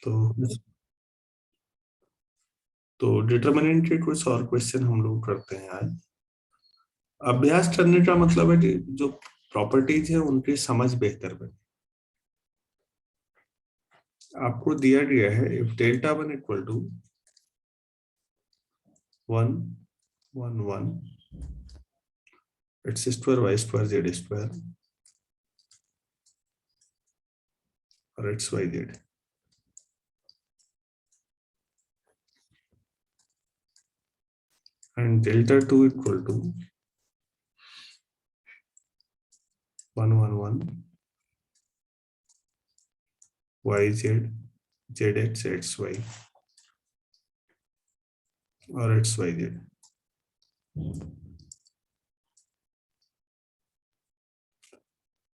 तो डिटरमिनेंट के कुछ और क्वेश्चन हम लोग करते हैं आज। अभ्यास करने का मतलब है कि जो प्रॉपर्टीज है उनकी समझ बेहतर बने। आपको दिया गया है if delta one equal to 1 1 1 x square y square z square और x y z, and delta 2 equal to 1 1 1 y z z x x y और x y z।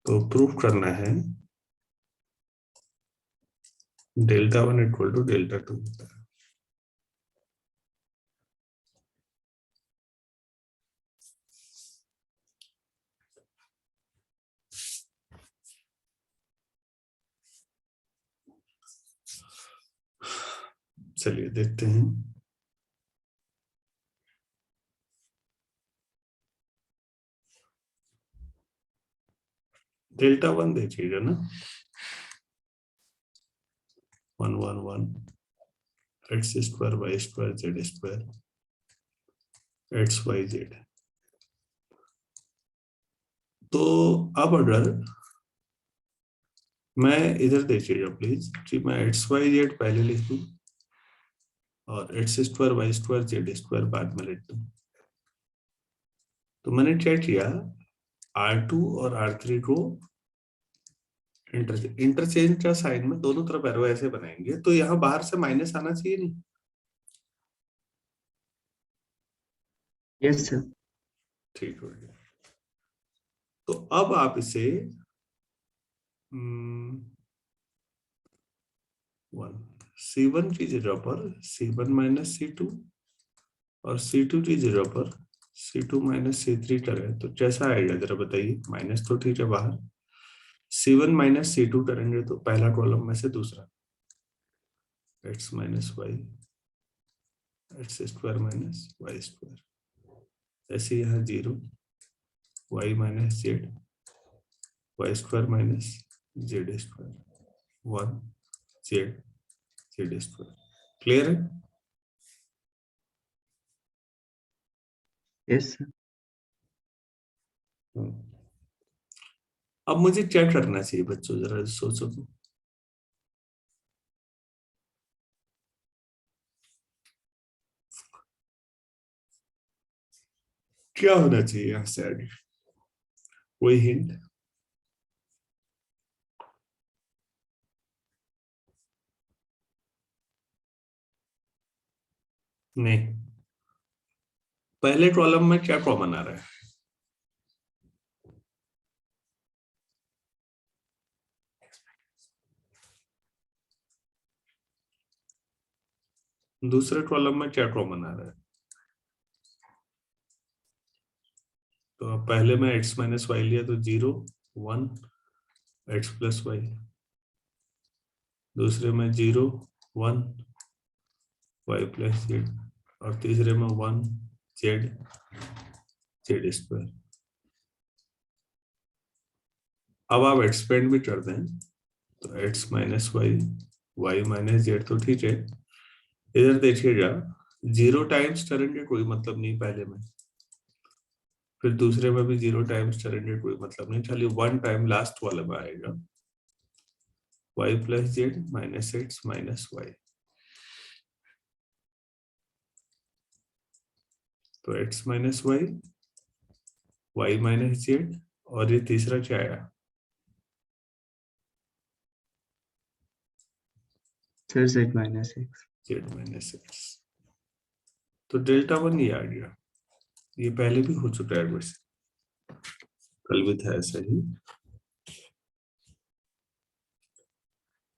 तो प्रूफ करना है delta one equal to delta two होता है। चलिए देखते हैं। डेल्टा वन देखिएगा ना, 1 1 1 x square y square z square x y z. तो अब अगर मैं इधर देखिएगा प्लीज कि मैं एक्स वाई जेड पहले लिख दूं और x square y square z square बाद में लिख दूं। तो मैंने क्या किया, R2 और R3 को इंटरचेंज का साइन में दोनों तरफ एरो ऐसे बनाएंगे, तो यहाँ बाहर से माइनस आना चाहिए नहीं? Yes sir. ठीक हो गया। तो अब आप इसे C1 की जगह पर C1 माइनस C2 और C2 की जगह पर C2 माइनस C3 करें तो कैसा आएगा जरा बताइए। माइनस तो ठीक है बाहर, C1 माइनस C2 करेंगे तो पहला कॉलम में से दूसरा x minus y x square minus y square, ऐसे यहाँ 0 y minus z y square minus z square 1 z z square. Clear है? Yes sir. अब मुझे क्या करना चाहिए बच्चों, जरा सोचो तो। क्या होना चाहिए यहां से आगे, कोई हिंट? नहीं। पहले कॉलम में क्या कॉमन आ रहा है? दूसरे कॉलम में क्या कॉमन आ रहा है? तो अब पहले में x माइनस वाई लिया तो 0 1 एक्स प्लस वाई, दूसरे में 0 1 वाई प्लस जेड और तीसरे में 1 जेड जेड स्क्वायर। अब आप एक्सपेंड भी कर दें तो x minus y y minus z तो ठीक है। इधर देखिएगा 0 टाइम्स करेंगे कोई मतलब नहीं पहले में, फिर दूसरे में भी 0 टाइम्स करेंगे कोई मतलब नहीं, खाली 1 टाइम लास्ट वाले में आएगा y plus z minus x minus y. तो x minus y y minus z और ये तीसरा क्या आया? Sir z minus x. Z minus x. तो डेल्टा वन ये आ गया। ये पहले भी हो चुका है वैसे, कल भी था ऐसा ही।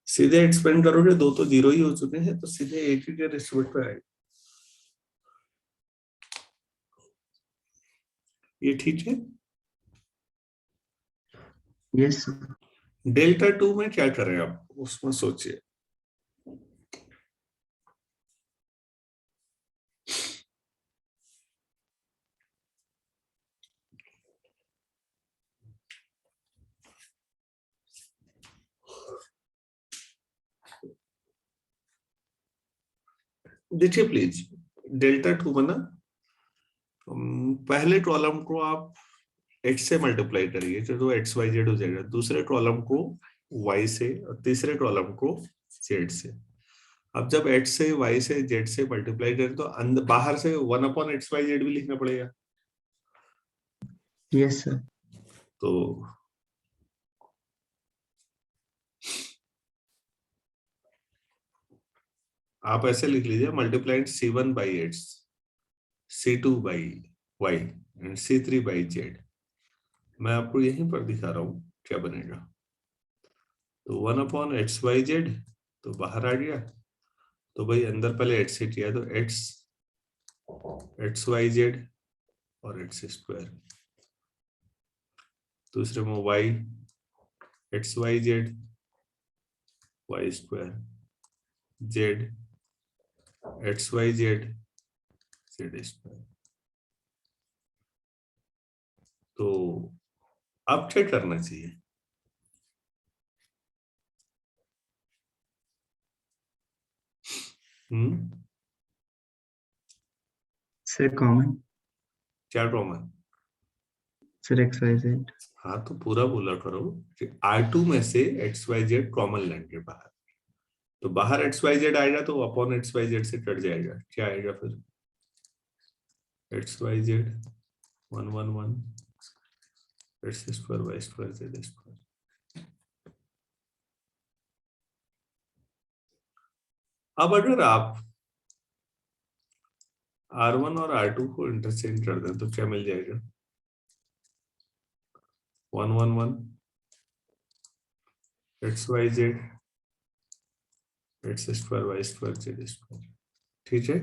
सीधे एक्सपेंड करोगे दो तो 0 ही हो चुके हैं, तो सीधे एक ही के रेस्पेक्ट पे आएगा। ये ठीक है। Yes sir. डेल्टा टू में क्या करें आप उसमें सोचिए। देखिए प्लीज, डेल्टा टू बना, पहले कॉलम को आप x से मल्टीप्लाई करिए तो एक्स वाई जेड हो जाएगा, दूसरे कॉलम को y से और तीसरे कॉलम को z से। अब जब x से y से z से मल्टीप्लाई करें तो अंदर बाहर से 1/x/y/z भी लिखना पड़ेगा। Yes sir. तो आप ऐसे लिख लीजिए, multiplied c1/x, c2/y and c3/z। मैं आपको यहीं पर दिखा रहा हूं क्या बनेगा। तो 1/x/y/z तो बाहर आ गया, तो भाई अंदर पहले x से किया तो x/y/z और x², दूसरे में y x/y/z y², z x/y/z z²। तो अब क्या करना चाहिए? Sir common. क्या common? Sir x y z. हाँ तो पूरा बोला करो कि R2 में से XYZ कॉमन लेंगे बाहर, तो बाहर XYZ आएगा तो अपॉन XYZ से कट जाएगा, क्या आएगा फिर? XYZ 1 1 1 x² y² z²। अब अगर आप R1 और R2 को इंटरचेंज कर दें तो क्या मिल जाएगा? 1 1 1 XYZ x² y² z²। ठीक है।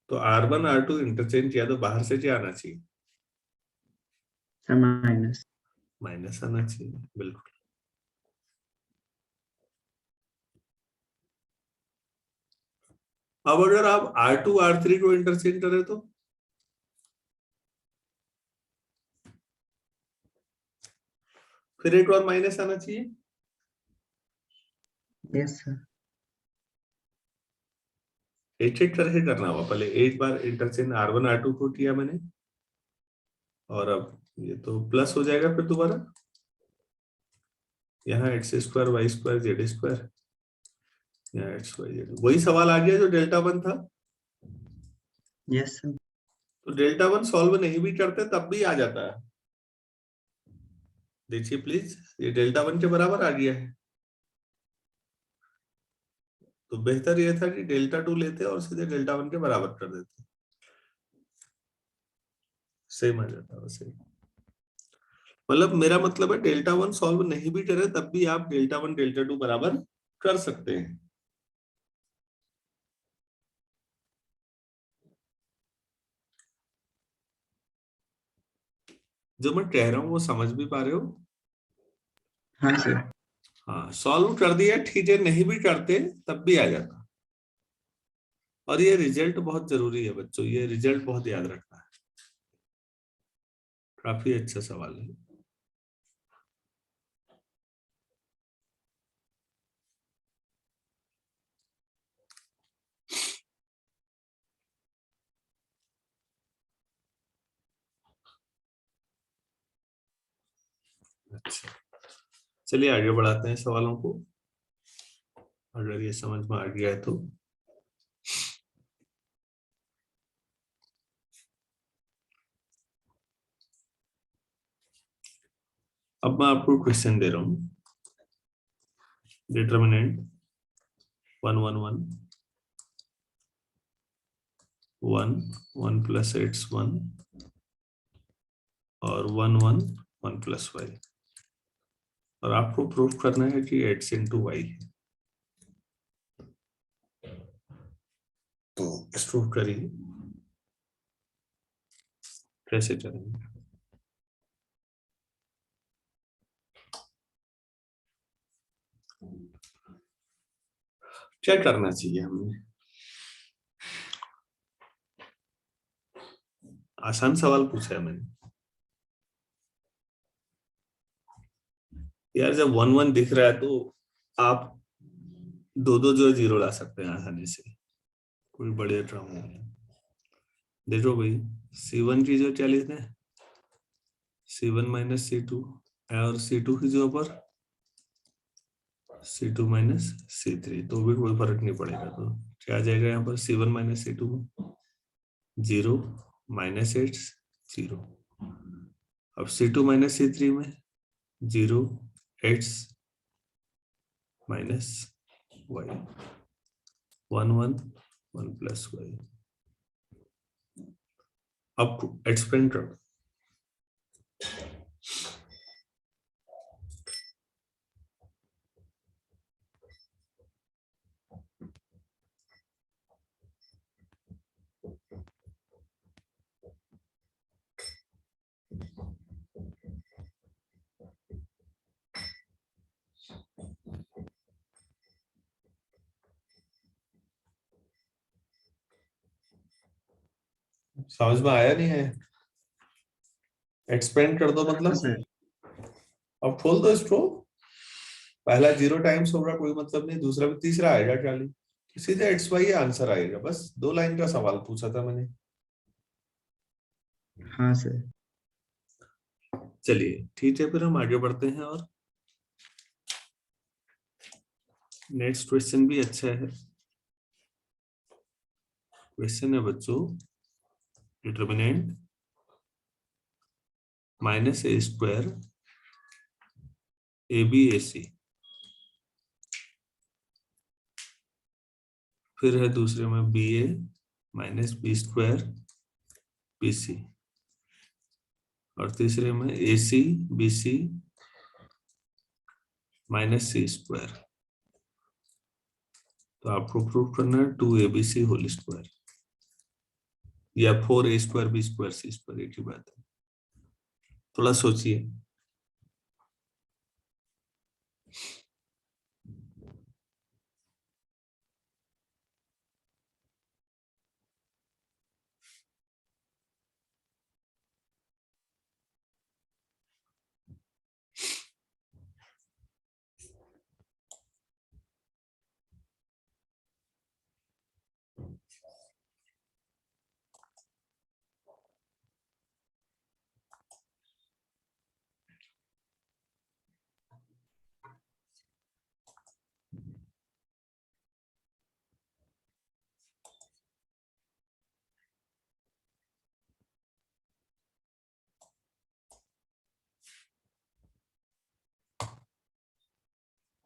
तो R1 R2 इंटरचेंज किया तो बाहर से क्या आना चाहिए? Sir minus. माइनस आना चाहिए, बिल्कुल। अब अगर आप R2 R3 को इंटरचेंज करें तो फिर एक और माइनस आना चाहिए। Yes sir. एक एक करके करना होगा, पहले एक बार इंटरचेंज R1 R2 को किया मैंने, और अब ये तो प्लस हो जाएगा फिर दोबारा, यहाँ x² y² z², यहाँ x y z। वही सवाल आ गया जो डेल्टा वन था। Yes sir. तो डेल्टा वन सॉल्व नहीं भी करते तब भी आ जाता है। देखिए प्लीज, ये डेल्टा वन के बराबर आ गया है, तो बेहतर यह था कि डेल्टा टू लेते और सीधे डेल्टा वन के बराबर कर देते, सेम आ जाता वैसे। मतलब मेरा मतलब है डेल्टा वन सॉल्व नहीं भी करे तब भी आप डेल्टा वन डेल्टा टू बराबर कर सकते हैं। जो मैं कह रहा हूं वो समझ भी पा रहे हो? हाँ सर। हाँ, सॉल्व कर दिया ठीक है, नहीं भी करते तब भी आ जाता। और ये रिजल्ट बहुत जरूरी है बच्चों, ये रिजल्ट बहुत याद रखना है। काफी अच्छा सवाल है। अच्छा, चलिए आगे बढ़ाते हैं सवालों को, अगर ये समझ में आ गया है तो। अब मैं आपको क्वेश्चन दे रहा हूं, डिटरमिनेंट 1 1 1 1 1 + x1 और 1 1 1 + y, और आपको प्रूफ करना है कि x × y है। तो प्रूफ करिए, कैसे करेंगे? क्या करना चाहिए हमें? आसान सवाल पूछा है मैंने यार। जब 1 1 दिख रहा है तो आप दो दो जो है जीरो ला सकते हैं आसानी से, कोई बड़े ड्रामा नहीं है। देखो भाई C1 की जो क्या लिखते हैं, C1 माइनस C2, और C2 की जो पर C2 माइनस C3, तो भी कोई फर्क नहीं पड़ेगा। तो क्या आ जाएगा यहाँ पर C1 माइनस C2 में 0 माइनस 8 0। अब C2 माइनस C3 में 0 8 माइनस y 1 1 1 प्लस y। अब एक्सपेंड करो। समझ में आया नहीं है? एक्सपेंड कर दो हाँ मतलब, सर। अब खोल दो इसको। पहला 0 टाइम्स होगा कोई मतलब नहीं, दूसरा भी तीसरा आएगा खाली, सीधे एक्स वाई आंसर आएगा। बस 2 लाइन का सवाल पूछा था मैंने। हाँ सर। चलिए ठीक है, फिर हम आगे बढ़ते हैं। और नेक्स्ट क्वेश्चन भी अच्छा है। क्वेश्चन है बच्चों, डिटर्मिनेंट माइनस ए स्क्वायर ABAC, फिर है दूसरे में BA minus B square BC, और तीसरे में AC BC minus C square. तो आपको प्रूव करना है 2ABC होल स्क्वायर या 4A square B square C square, एक ही बात है। थोड़ा सोचिए।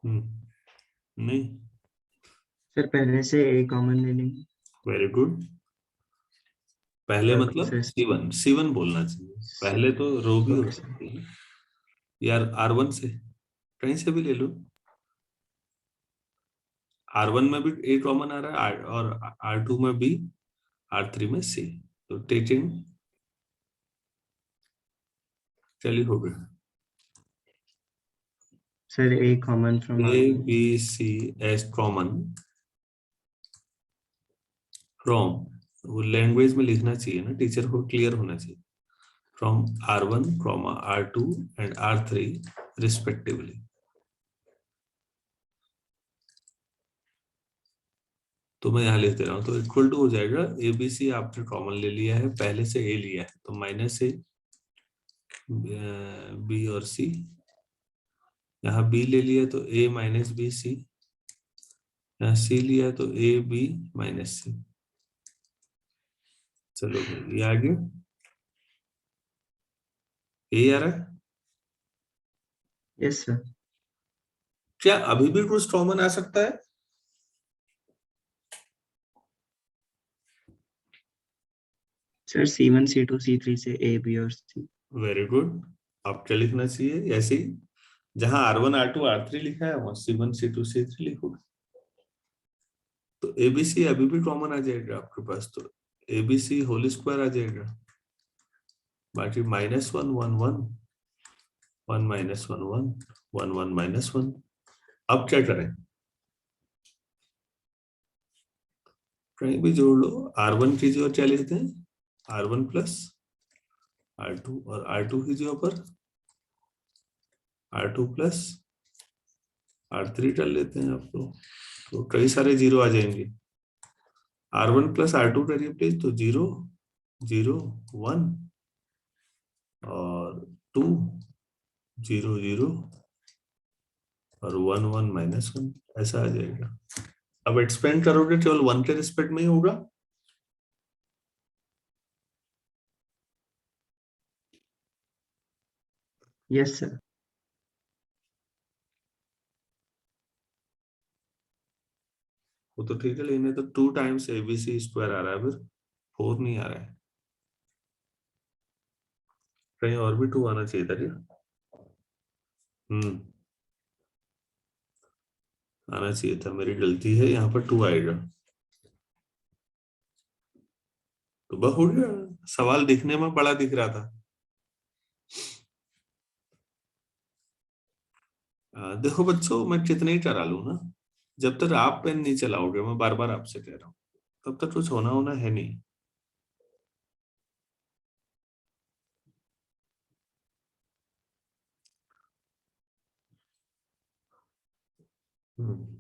नहीं, सर पहले से ए कॉमन ले लेंगे। Very good. पहले मतलब सर C1 बोलना चाहिए, पहले तो रो भी हो ओके सर। सकती है यार। R1 से कहीं से भी ले लो। R1 में भी A कॉमन आ रहा है, और R2 में B, R3 में C। तो टेकिंग, चलिए हो गया। Sir A common from A R1। B C as common from, वो लैंग्वेज में लिखना चाहिए ना, टीचर को क्लियर होना चाहिए। From R1, R2 and R3 respectively. तो मैं यहाँ लिख दे रहा हूँ, तो इक्वल टू हो जाएगा ABC आपने कॉमन ले लिया है, पहले से A लिया है तो माइनस A B और C, यहाँ B ले लिया तो A माइनस B C, यहाँ C लिया तो A B माइनस C। चलो भाई ये आगे A आ रहा है। Yes sir. क्या अभी भी कुछ कॉमन आ सकता है? सर C1 C2 C3 से A B और C। Very good. अब क्या लिखना चाहिए ऐसे ही, जहां R1 R2 R3 लिखा है वहां C1 C2 C3 लिखोगे, तो ABC अभी भी कॉमन आ जाएगा आपके पास। तो ABC होल स्क्वायर आ जाएगा, बाकी -1 1 1 1 -1 1 1 1 -1। अब क्या करें, कहीं भी जोड़ लो। R1 की जगह क्या लिखते हैं, R1 प्लस R2 और R2 की जगह पर R2 प्लस R3 डाल लेते हैं आपको, तो कई सारे जीरो आ जाएंगे। R1 प्लस R2 करिए प्लीज, तो 0 0 1 और 2 0 0 और 1 1 -1, ऐसा आ जाएगा। अब एक्सपेंड करोगे केवल 1 के रिस्पेक्ट में ही होगा। Yes sir. वो तो ठीक है, लेकिन ये तो 2 टाइम्स ABC स्क्वायर आ रहा है, फिर 4 नहीं आ रहा है। कहीं और भी 2 आना चाहिए था क्या? आना चाहिए था, मेरी गलती है, यहाँ पर 2 आएगा। तो बस हो गया, सवाल दिखने में बड़ा दिख रहा था। देखो बच्चों, मैं कितना ही करा लूं ना, जब तक आप पेन नहीं चलाओगे, मैं बार बार आपसे कह रहा हूँ, तब तक कुछ होना होना है नहीं। हम्म।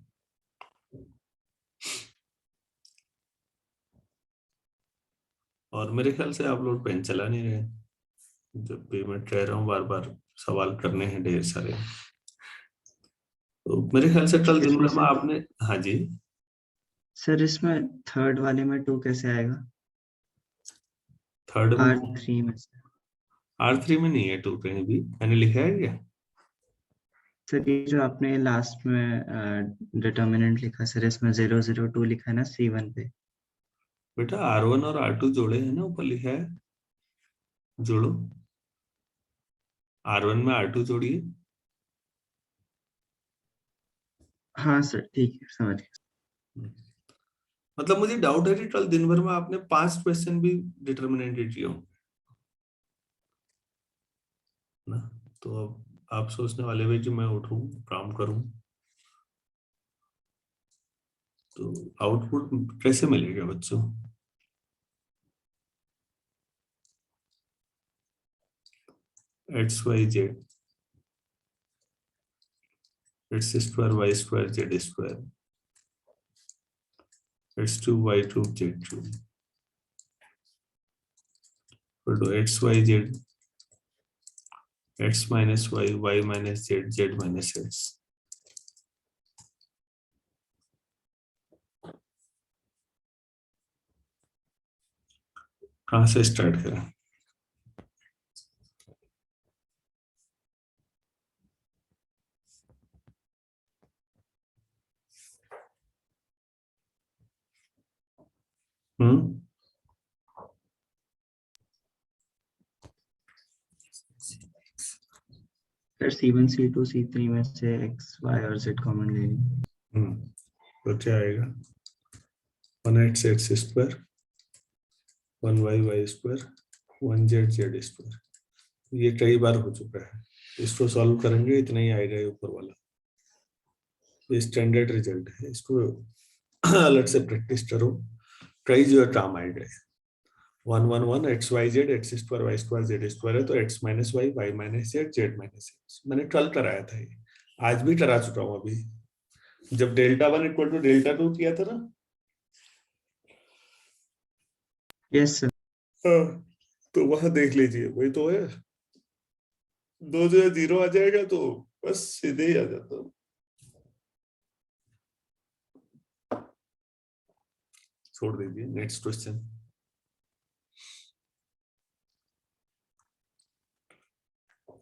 और मेरे ख्याल से आप लोग पेन चला नहीं रहे, जब भी मैं कह रहा हूँ बार बार सवाल करने हैं ढेर सारे। तो मेरे ख्याल से कल दिन इसमें भर में सर, आपने, हाँ जी, सर इसमें थर्ड वाले में 2 कैसे आएगा? थर्ड में R3 में से। R3 में नहीं है 2 कहीं भी, मैंने लिखा है क्या? सर ये जो आपने लास्ट में डिटर्मिनेंट लिखा सर, इसमें 002 लिखा है ना C1 पे। बेटा R1 और R2 जोड़े हैं ना, ऊपर लिखा है, जोड़ो। R1 में R2 जोड़िए। हाँ सर ठीक है, समझ गया। मतलब मुझे डाउट है कि कल दिन भर में आपने 5 क्वेश्चन भी डिटर्मिनेंट किए होंगे ना। तो अब आप सोचने वाले भी कि मैं उठूं काम करूं, तो आउटपुट कैसे मिलेगा बच्चों? XYZ, X2 Y2 Z2, X2 Y2 Z2 equal to XYZ, X minus Y, Y minus Z, Z minus X। कहाँ से स्टार्ट करें? हम्म। सर C1 C2 C3 में से X Y और Z कॉमन ले लेंगे। तो क्या आएगा? 1x(x)² 1y(y)², 1z(z)²। ये कई बार हो चुका है, इसको सॉल्व करेंगे इतना ही आएगा, ये ऊपर वाला ये स्टैंडर्ड रिजल्ट है, इसको अलग से प्रैक्टिस करो, कई जो काम आएगा। 1 1 1 XYZ X2 Y2 Z2 है, तो X minus y, y minus z, z minus x. मैंने कल कराया था, ये आज भी करा चुका हूँ। अभी जब Δ1 = Δ2 किया था ना, यस सर। हाँ, तो वहां देख लीजिए, वही तो है। 2 जो है 0 आ जाएगा, तो बस सीधे ही आ जाता। छोड़ दीजिए, next question.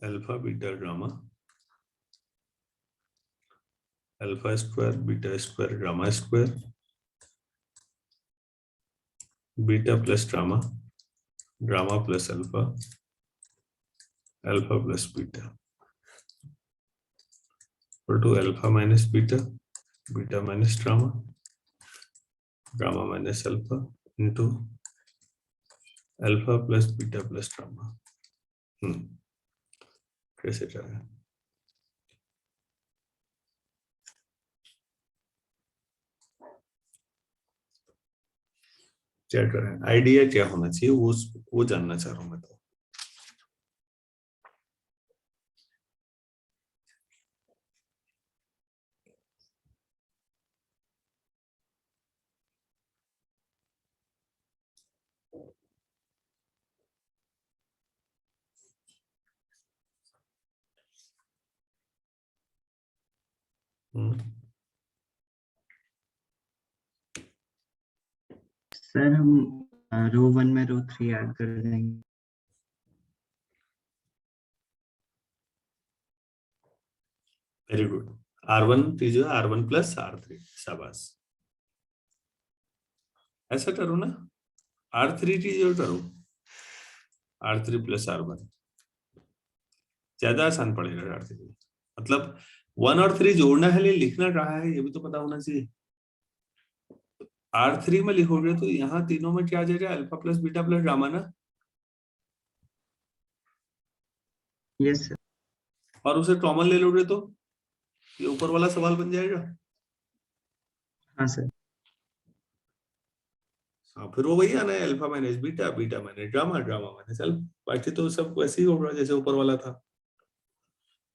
Alpha beta gamma, alpha square beta square gamma square, beta plus gamma, gamma plus alpha, alpha plus beta equal to alpha minus beta, beta minus gamma, gamma minus alpha into alpha plus beta plus gamma. कैसे करें? क्या करें, idea क्या होना चाहिए, वो जानना चाह रहा हूँ मैं तो। सर हम रो 1 में रो 3 ऐड कर देंगे। Very good. R1 जो R1 प्लस R3, शाबाश। ऐसा करो ना, R3 जो करो, R3 प्लस R1 ज्यादा आसान पड़ेगा। R3 मतलब 1 और 3 जोड़ना है, लेकिन लिखना कहाँ है ये भी तो पता होना चाहिए। R3 में लिखोगे तो यहाँ तीनों में क्या आ जाएगा, alpha plus beta plus gamma ना। Yes sir. और उसे कॉमन ले लोगे तो ये ऊपर वाला सवाल बन जाएगा। हाँ सर। हाँ, फिर वो वही आना है, alpha minus beta, beta minus gamma, gamma minus alpha. बाकी तो सब वैसे ही होगा जैसे ऊपर वाला था।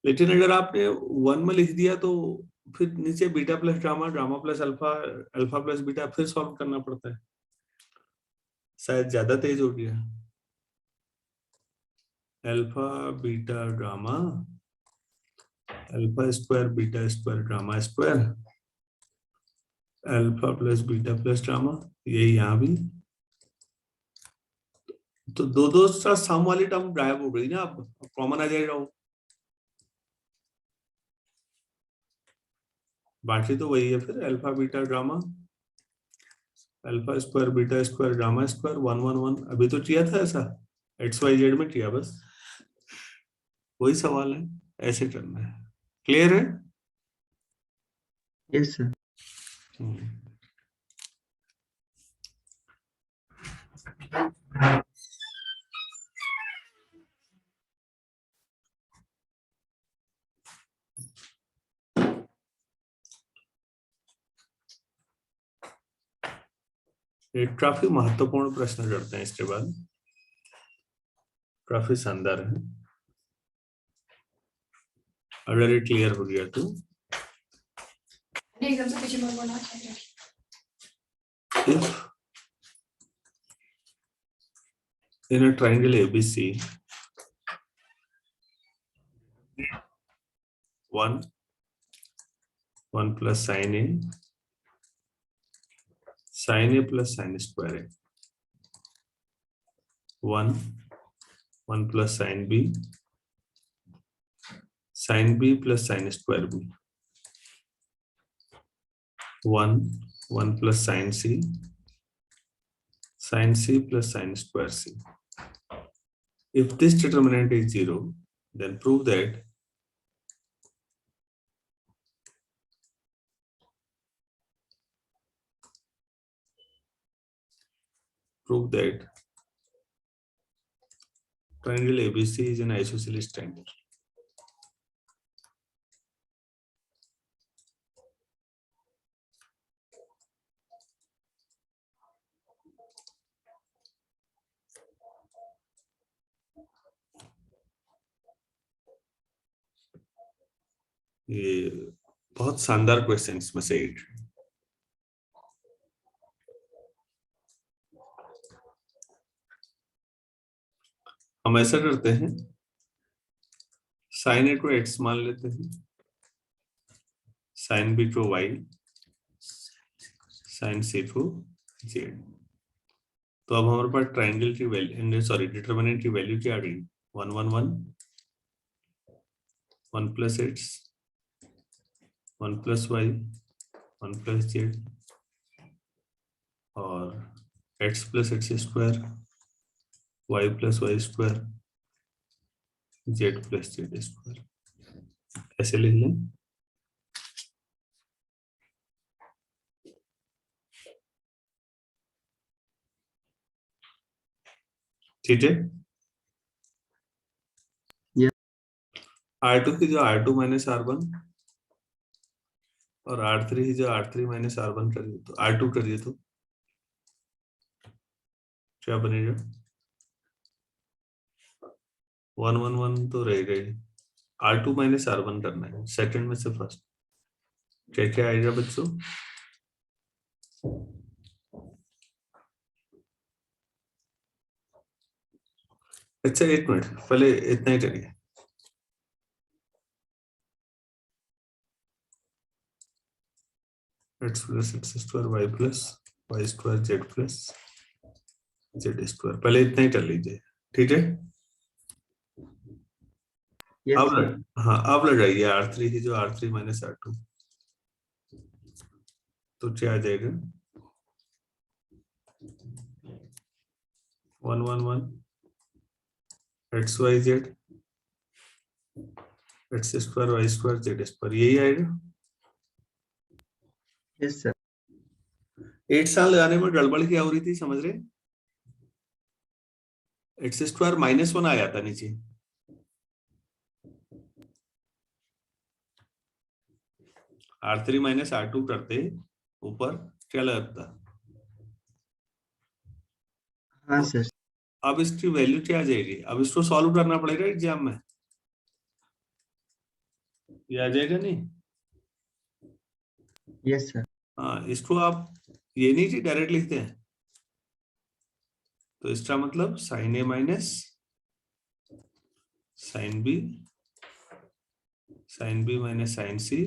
लेकिन अगर आपने 1 में लिख दिया तो फिर नीचे beta plus gamma, gamma plus alpha, alpha plus beta फिर सॉल्व करना पड़ता है। शायद ज्यादा तेज हो गया। Alpha beta gamma, alpha square beta square gamma square, alpha plus beta plus gamma, यही यहाँ भी। तो दो दो सा सम वाली टर्म गायब हो गई ना, अब कॉमन आ जाएगा वो। बाकी तो वही है फिर, alpha beta gamma, alpha square beta square gamma square 1 1 1। अभी तो किया था ऐसा, XYZ में किया, बस वही सवाल है, ऐसे करना है। क्लियर है? Yes sir. एक काफी महत्वपूर्ण प्रश्न करते हैं इसके बाद, काफी शानदार है। अगर ये क्लियर हो गया तो एकदम से पीछे मुड़ बोलना चाहिए। if in a triangle ABC 1 plus sin A plus sin square A, 1 plus sin B plus sin square B, 1 plus sin C plus sin square C. If this determinant is 0, then prove that triangle ABC is an isosceles triangle. ये बहुत शानदार questions में से एक। हम ऐसा करते हैं, sin A को x मान लेते हैं, sin B को y, sin C को z। तो अब हमारे पास ट्राइंगल की वैल्यू, सॉरी डिटरमिनेंट की वैल्यू क्या आ गई, 1 1 1, 1 plus x, 1 plus y, 1 plus z, और x plus x square, y plus y square, z plus z square. ऐसे लिख लें। ठीक है। R2 की जो R2 माइनस R1 और R3 की जो R3 माइनस R1 करिए तो R2 करिए तो क्या बनेगा, 1 1 1 तो रहेगा ही। R2 माइनस R1 करना है, सेकंड में से फर्स्ट। क्या क्या आएगा बच्चों? अच्छा एक मिनट, पहले इतना ही करिए। X plus x square y plus y square z plus z square. पहले इतना ही कर लीजिए, ठीक है। यस अब सर। हाँ, अब लगाइए R3 ही, जो R3 माइनस R2, तो क्या आ जाएगा 1 1 1 x y z x square y square z square, यही आएगा। Yes sir. 8 साल लगाने में गड़बड़ क्या हो रही थी, समझ रहे? एक्स स्क्वायर -1 आ जाता नीचे, R3 माइनस R2 करते ऊपर क्या लगता। हाँ तो सर। अब इसकी वैल्यू क्या आ जाएगी, अब इसको सॉल्व करना पड़ेगा एग्जाम में, ये आ जाएगा नहीं। Yes sir. हाँ, इसको आप ये नहीं कि डायरेक्ट लिखते हैं, तो इसका मतलब sine A minus sine B minus sine C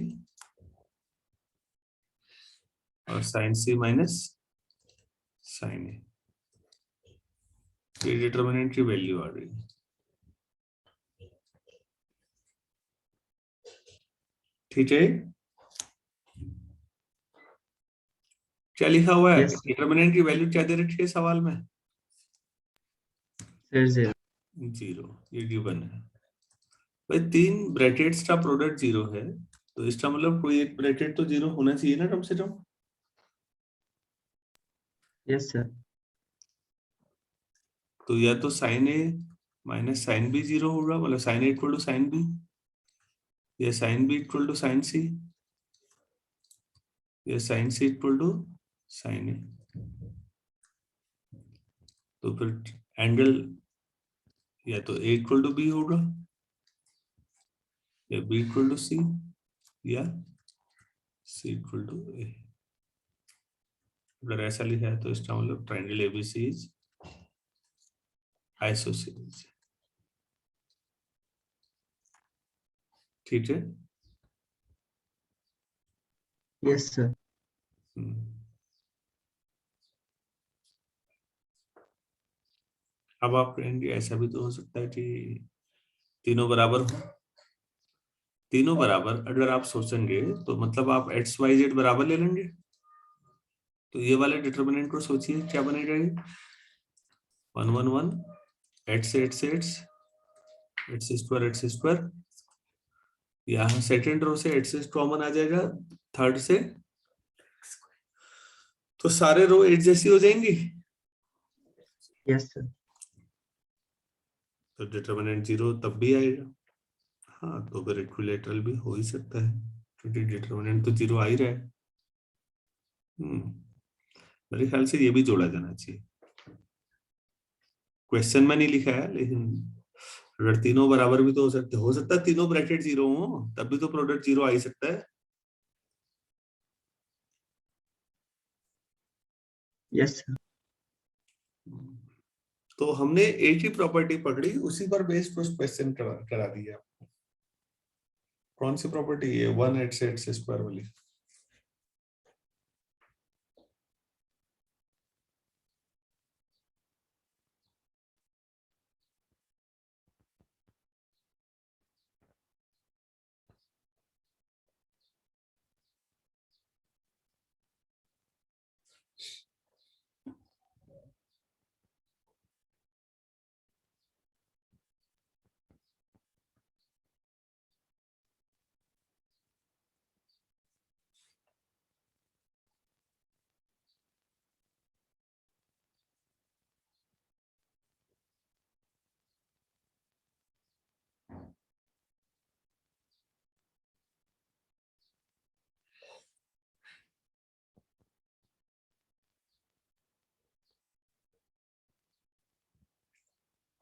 और sine C minus sine A, ये डिटर्मिनेंट की वैल्यू आ गई। ठीक है, क्या लिखा हुआ है, यस सर। डिटर्मिनेंट की वैल्यू क्या दे रखी है सवाल में, सर 0। 0, ये गिवन है। भाई 3 ब्रैकेट्स का प्रोडक्ट 0 है, तो इसका मतलब कोई एक ब्रैकेट तो 0 होना चाहिए ना कम से कम। Yes sir. तो या तो sine A minus sine B 0 होगा, मतलब sine A equal to sine B, या sine B equal to sine C, या sine C equal to sine A. तो फिर एंगल या तो ए इक्वल टू बी होगा, या बी इक्वल टू सी, या सी इक्वल टू ए। अगर ऐसा लिखा है तो इसका मतलब ट्रायंगल एबीसी इज आइसोसेलेस। ठीक है। Yes sir. अब आप कहेंगे ऐसा भी तो हो सकता है कि तीनों बराबर हो। तीनों बराबर अगर आप सोचेंगे तो मतलब आप एक्स वाई जेड बराबर ले लेंगे, तो ये वाले डिटर्मिनेंट को सोचिए क्या बनेगा, ये 1 1 1 x x x x square, यहाँ सेकेंड रो से एक्स कॉमन आ जाएगा, थर्ड से, तो सारे रो एक जैसी हो जाएंगी, यस सर। तो डिटर्मिनेंट 0 तब भी आएगा। हाँ, तो फिर इक्विलेटरल भी हो ही सकता है, क्योंकि डिटर्मिनेंट तो 0 आ ही रहा है। मेरे ख्याल से ये भी जोड़ा जाना चाहिए, क्वेश्चन में नहीं लिखा है, लेकिन अगर तीनों बराबर भी तो हो सकता है तीनों ब्रैकेट 0 हो, तब भी तो प्रोडक्ट 0 आ ही सकता है। Yes sir. तो हमने एक ही प्रॉपर्टी पकड़ी, उसी पर बेस्ड क्वेश्चन करा दिया। कौन सी प्रॉपर्टी है, 1 एक्स एक्स स्क्वायर वाली।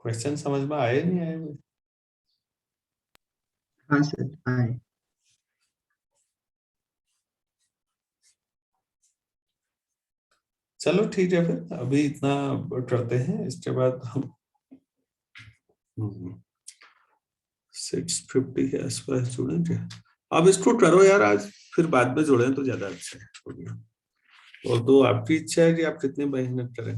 क्वेश्चन समझ में आए नहीं आए? हाँ सर आए। चलो ठीक है, फिर अभी इतना करते हैं, इसके बाद हम 650 के आसपास जुड़ेंगे। अब इसको करो यार आज, फिर बाद में जोड़ें तो ज्यादा अच्छा है। और तो आपकी इच्छा है कि आप कितनी मेहनत करें।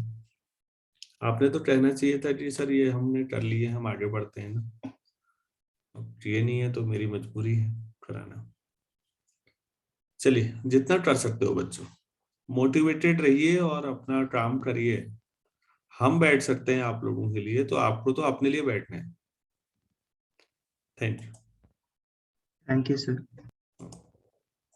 आपने तो कहना चाहिए था कि सर ये हमने कर लिए, हम आगे बढ़ते हैं ना। अब ये नहीं है तो मेरी मजबूरी है कराना। चलिए, जितना कर सकते हो बच्चों, मोटिवेटेड रहिए और अपना काम करिए। हम बैठ सकते हैं आप लोगों के लिए, तो आपको तो अपने लिए बैठना है। Thank you. Thank you sir.